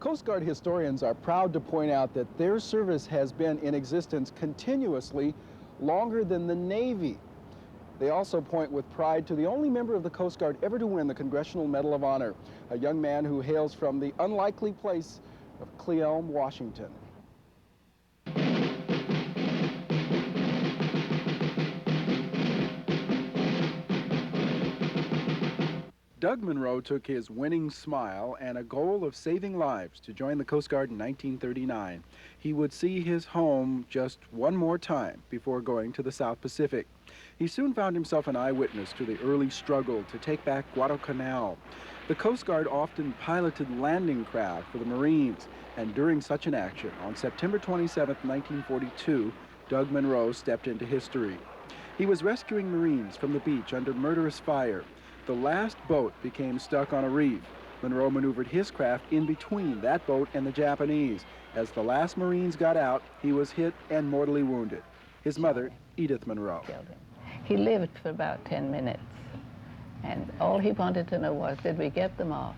Coast Guard historians are proud to point out that their service has been in existence continuously longer than the Navy. They also point with pride to the only member of the Coast Guard ever to win the Congressional Medal of Honor, a young man who hails from the unlikely place of Cle Elum, Washington. Doug Munro took his winning smile and a goal of saving lives to join the Coast Guard in 1939. He would see his home just one more time before going to the South Pacific. He soon found himself an eyewitness to the early struggle to take back Guadalcanal. The Coast Guard often piloted landing craft for the Marines, and during such an action, on September 27, 1942, Doug Munro stepped into history. He was rescuing Marines from the beach under murderous fire. The last boat became stuck on a reef. Munro maneuvered his craft in between that boat and the Japanese. As the last Marines got out, he was hit and mortally wounded. His mother, Edith Munro. He lived for about 10 minutes, and all he wanted to know was, did we get them off?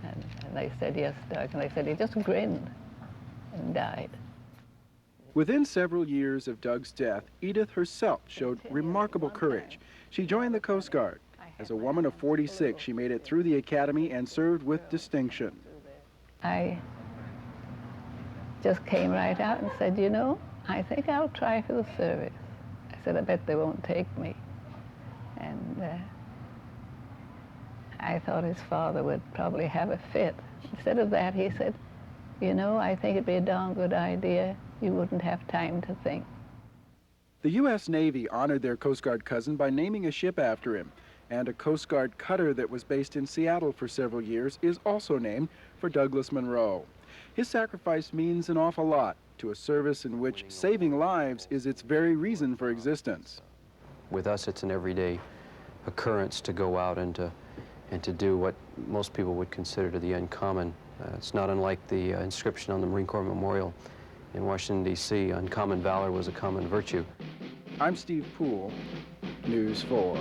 And they said, yes, Doug. And they said, he just grinned and died. Within several years of Doug's death, Edith herself showed remarkable courage. She joined the Coast Guard. As a woman of 46, she made it through the academy and served with distinction. I just came right out and said, you know, I think I'll try for the service. I said, I bet they won't take me. And I thought his father would probably have a fit. Instead of that, he said, you know, I think it'd be a darn good idea. You wouldn't have time to think. The U.S. Navy honored their Coast Guard cousin by naming a ship after him. And a Coast Guard cutter that was based in Seattle for several years is also named for Douglas Munro. His sacrifice means an awful lot to a service in which saving lives is its very reason for existence. With us, it's an everyday occurrence to go out and to do what most people would consider to the uncommon. It's not unlike the inscription on the Marine Corps Memorial in Washington, D.C. Uncommon valor was a common virtue. I'm Steve Poole, News 4.